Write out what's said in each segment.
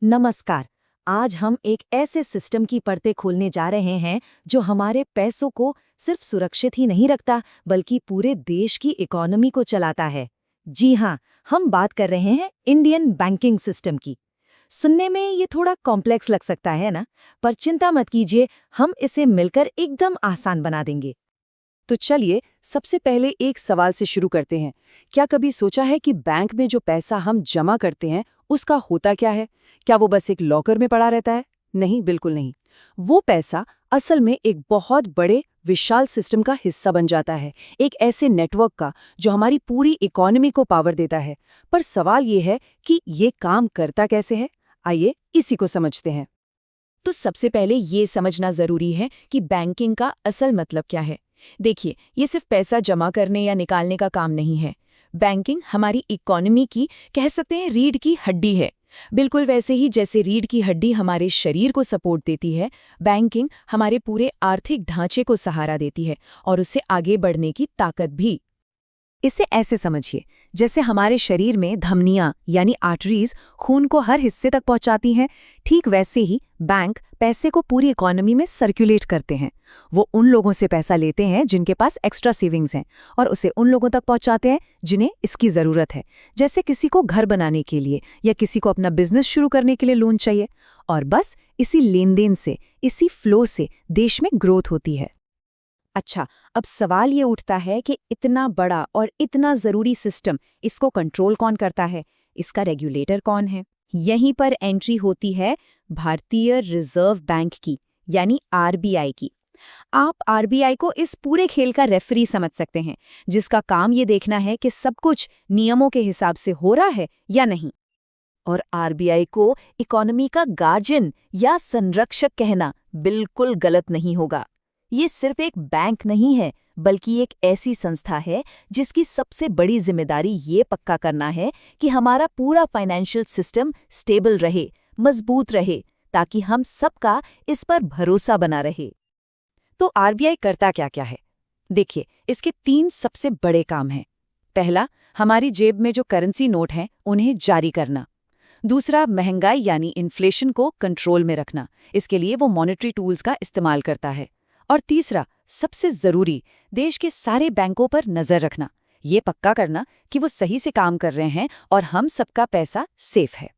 नमस्कार। आज हम एक ऐसे सिस्टम की परतें खोलने जा रहे हैं जो हमारे पैसों को सिर्फ सुरक्षित ही नहीं रखता बल्कि पूरे देश की इकोनॉमी को चलाता है। जी हाँ, हम बात कर रहे हैं इंडियन बैंकिंग सिस्टम की। सुनने में ये थोड़ा कॉम्प्लेक्स लग सकता है ना, पर चिंता मत कीजिए, हम इसे मिलकर एकदम आसान बना देंगे। तो चलिए सबसे पहले एक सवाल से शुरू करते हैं। क्या कभी सोचा है कि बैंक में जो पैसा हम जमा करते हैं उसका होता क्या है? क्या वो बस एक लॉकर में पड़ा रहता है? नहीं, बिल्कुल नहीं। वो पैसा असल में एक बहुत बड़े विशाल सिस्टम का हिस्सा बन जाता है, एक ऐसे नेटवर्क का जो हमारी पूरी इकोनॉमी को पावर देता है। पर सवाल ये है कि ये काम करता कैसे है? आइए इसी को समझते हैं। तो सबसे पहले ये समझना जरूरी है कि बैंकिंग का असल मतलब क्या है। देखिए, ये सिर्फ पैसा जमा करने या निकालने का काम नहीं है। बैंकिंग हमारी इकोनॉमी की, कह सकते हैं, रीढ़ की हड्डी है। बिल्कुल वैसे ही जैसे रीढ़ की हड्डी हमारे शरीर को सपोर्ट देती है, बैंकिंग हमारे पूरे आर्थिक ढांचे को सहारा देती है और उससे आगे बढ़ने की ताकत भी। इसे ऐसे समझिए, जैसे हमारे शरीर में धमनियां यानी आर्टरीज खून को हर हिस्से तक पहुंचाती हैं, ठीक वैसे ही बैंक पैसे को पूरी इकोनॉमी में सर्कुलेट करते हैं। वो उन लोगों से पैसा लेते हैं जिनके पास एक्स्ट्रा सेविंग्स हैं और उसे उन लोगों तक पहुंचाते हैं जिन्हें इसकी ज़रूरत है। जैसे किसी को घर बनाने के लिए या किसी को अपना बिजनेस शुरू करने के लिए लोन चाहिए। और बस इसी लेन देन से, इसी फ्लो से देश में ग्रोथ होती है। अच्छा, अब सवाल ये उठता है कि इतना बड़ा और इतना ज़रूरी सिस्टम, इसको कंट्रोल कौन करता है? इसका रेगुलेटर कौन है? यहीं पर एंट्री होती है भारतीय रिजर्व बैंक की, यानी आरबीआई की। आप आरबीआई को इस पूरे खेल का रेफरी समझ सकते हैं, जिसका काम ये देखना है कि सब कुछ नियमों के हिसाब से हो रहा है या नहीं। और आरबीआई को इकोनॉमी का गार्जियन या संरक्षक कहना बिल्कुल गलत नहीं होगा। ये सिर्फ एक बैंक नहीं है, बल्कि एक ऐसी संस्था है जिसकी सबसे बड़ी जिम्मेदारी ये पक्का करना है कि हमारा पूरा फाइनेंशियल सिस्टम स्टेबल रहे, मजबूत रहे, ताकि हम सबका इस पर भरोसा बना रहे। तो आरबीआई करता क्या क्या है? देखिए, इसके 3 सबसे बड़े काम हैं। पहला, हमारी जेब में जो करेंसी नोट हैं उन्हें जारी करना। दूसरा, महंगाई यानी इन्फ्लेशन को कंट्रोल में रखना। इसके लिए वो मॉनेटरी टूल्स का इस्तेमाल करता है। और तीसरा, सबसे जरूरी, देश के सारे बैंकों पर नजर रखना, ये पक्का करना कि वो सही से काम कर रहे हैं और हम सबका पैसा सेफ है।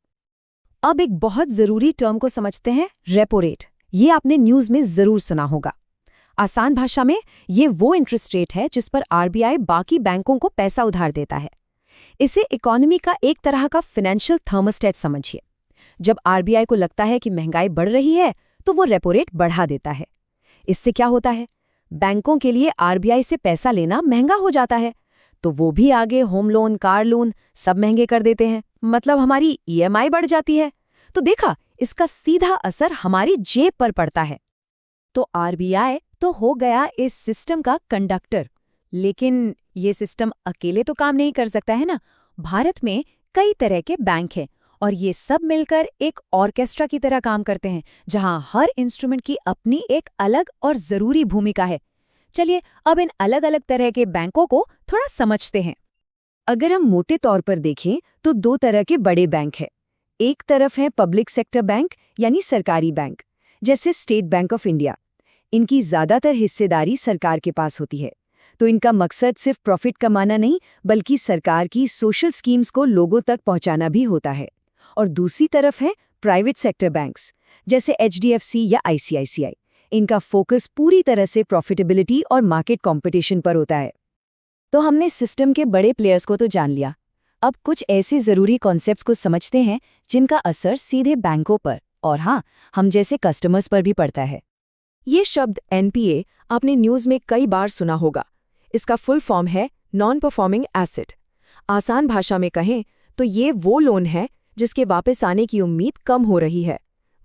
अब एक बहुत जरूरी टर्म को समझते हैं, रेपो रेट। ये आपने न्यूज में जरूर सुना होगा। आसान भाषा में ये वो इंटरेस्ट रेट है जिस पर आरबीआई बाकी बैंकों को पैसा उधार देता है। इसे इकोनॉमी का एक तरह का फाइनेंशियल थर्मोस्टेट समझिए। जब आरबीआई को लगता है कि महंगाई बढ़ रही है तो वो रेपो रेट बढ़ा देता है। इससे क्या होता है? बैंकों के लिए आरबीआई से पैसा लेना महंगा हो जाता है, तो वो भी आगे होम लोन, कार लोन सब महंगे कर देते हैं। मतलब हमारी ईएमआई बढ़ जाती है। तो देखा, इसका सीधा असर हमारी जेब पर पड़ता है। तो आरबीआई तो हो गया इस सिस्टम का कंडक्टर, लेकिन ये सिस्टम अकेले तो काम नहीं कर सकता है ना। भारत में कई तरह के बैंक हैं और ये सब मिलकर एक ऑर्केस्ट्रा की तरह काम करते हैं, जहां हर इंस्ट्रूमेंट की अपनी एक अलग और जरूरी भूमिका है। चलिए अब इन अलग अलग तरह के बैंकों को थोड़ा समझते हैं। अगर हम मोटे तौर पर देखें तो 2 तरह के बड़े बैंक हैं। एक तरफ है पब्लिक सेक्टर बैंक यानी सरकारी बैंक, जैसे स्टेट बैंक ऑफ इंडिया। इनकी ज्यादातर हिस्सेदारी सरकार के पास होती है, तो इनका मकसद सिर्फ प्रॉफिट कमाना नहीं बल्कि सरकार की सोशल स्कीम्स को लोगों तक पहुंचाना भी होता है। और दूसरी तरफ है प्राइवेट सेक्टर बैंक्स, जैसे एचडीएफसी या आईसीआईसीआई। इनका फोकस पूरी तरह से प्रॉफिटेबिलिटी और मार्केट कंपटीशन पर होता है। तो हमने सिस्टम के बड़े प्लेयर्स को तो जान लिया। अब कुछ ऐसे जरूरी कॉन्सेप्ट्स को समझते हैं जिनका असर सीधे बैंकों पर और हाँ, हम जैसे कस्टमर्स पर भी पड़ता है। ये शब्द एनपीए आपने न्यूज़ में कई बार सुना होगा। इसका फुल फॉर्म है नॉन परफॉर्मिंग एसेट। आसान भाषा में कहें तो ये वो लोन है जिसके वापस आने की उम्मीद कम हो रही है।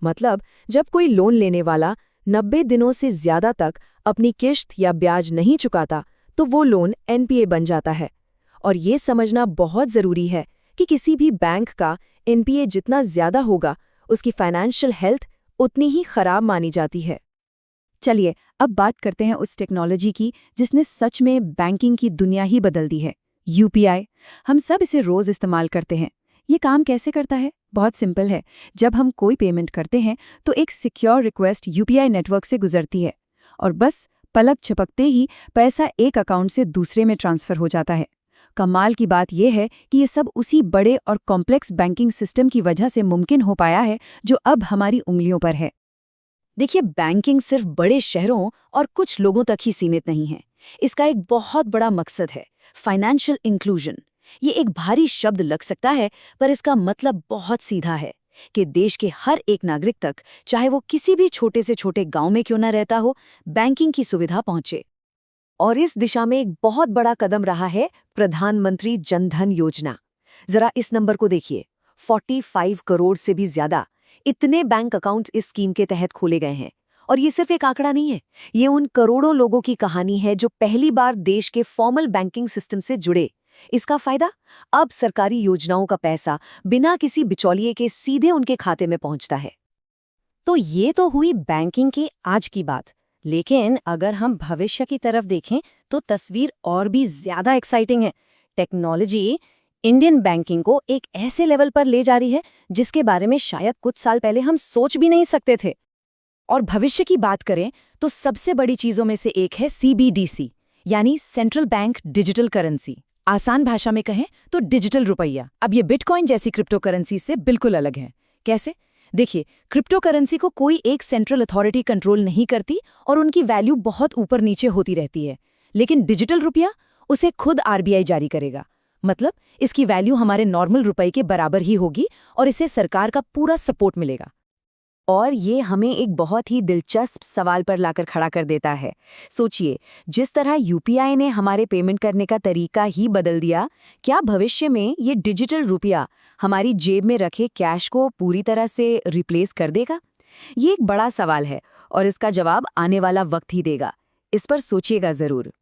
मतलब जब कोई लोन लेने वाला 90 दिनों से ज्यादा तक अपनी किश्त या ब्याज नहीं चुकाता तो वो लोन एनपीए बन जाता है। और ये समझना बहुत ज़रूरी है कि किसी भी बैंक का एनपीए जितना ज्यादा होगा, उसकी फाइनेंशियल हेल्थ उतनी ही खराब मानी जाती है। चलिए अब बात करते हैं उस टेक्नोलॉजी की जिसने सच में बैंकिंग की दुनिया ही बदल दी है, यूपीआई। हम सब इसे रोज इस्तेमाल करते हैं। ये काम कैसे करता है? बहुत सिंपल है। जब हम कोई पेमेंट करते हैं तो एक सिक्योर रिक्वेस्ट यूपीआई नेटवर्क से गुजरती है और बस पलक झपकते ही पैसा एक अकाउंट से दूसरे में ट्रांसफर हो जाता है। कमाल की बात यह है कि ये सब उसी बड़े और कॉम्प्लेक्स बैंकिंग सिस्टम की वजह से मुमकिन हो पाया है जो अब हमारी उंगलियों पर है। देखिए, बैंकिंग सिर्फ बड़े शहरों और कुछ लोगों तक ही सीमित नहीं है। इसका एक बहुत बड़ा मकसद है फाइनेंशियल इंक्लूजन। ये एक भारी शब्द लग सकता है, पर इसका मतलब बहुत सीधा है कि देश के हर एक नागरिक तक, चाहे वो किसी भी छोटे से छोटे गांव में क्यों न रहता हो, बैंकिंग की सुविधा पहुंचे। और इस दिशा में एक बहुत बड़ा कदम रहा है प्रधानमंत्री जन धन योजना। जरा इस नंबर को देखिए, 45 करोड़ से भी ज्यादा इतने बैंक अकाउंट्स इस स्कीम के तहत खोले गए हैं। और ये सिर्फ एक आंकड़ा नहीं है, ये उन करोड़ों लोगों की कहानी है जो पहली बार देश के फॉर्मल बैंकिंग सिस्टम से जुड़े। इसका फायदा, अब सरकारी योजनाओं का पैसा बिना किसी बिचौलिए के सीधे उनके खाते में पहुंचता है। तो ये तो हुई बैंकिंग की आज की बात, लेकिन अगर हम भविष्य की तरफ देखें तो तस्वीर और भी ज्यादा एक्साइटिंग है। टेक्नोलॉजी इंडियन बैंकिंग को एक ऐसे लेवल पर ले जा रही है जिसके बारे में शायद कुछ साल पहले हम सोच भी नहीं सकते थे। और भविष्य की बात करें तो सबसे बड़ी चीजों में से एक है CBDC, यानी सेंट्रल बैंक डिजिटल करेंसी। आसान भाषा में कहें तो डिजिटल रुपया। अब ये बिटकॉइन जैसी क्रिप्टो करेंसी से बिल्कुल अलग है। कैसे? देखिए, क्रिप्टो करेंसी को कोई एक सेंट्रल अथॉरिटी कंट्रोल नहीं करती और उनकी वैल्यू बहुत ऊपर नीचे होती रहती है। लेकिन डिजिटल रुपया, उसे खुद RBI जारी करेगा। मतलब इसकी वैल्यू हमारे नॉर्मल रुपए के बराबर ही होगी और इसे सरकार का पूरा सपोर्ट मिलेगा। और ये हमें एक बहुत ही दिलचस्प सवाल पर लाकर खड़ा कर देता है। सोचिए, जिस तरह यूपीआई ने हमारे पेमेंट करने का तरीका ही बदल दिया, क्या भविष्य में ये डिजिटल रुपया हमारी जेब में रखे कैश को पूरी तरह से रिप्लेस कर देगा? ये एक बड़ा सवाल है और इसका जवाब आने वाला वक्त ही देगा। इस पर सोचिएगा जरूर।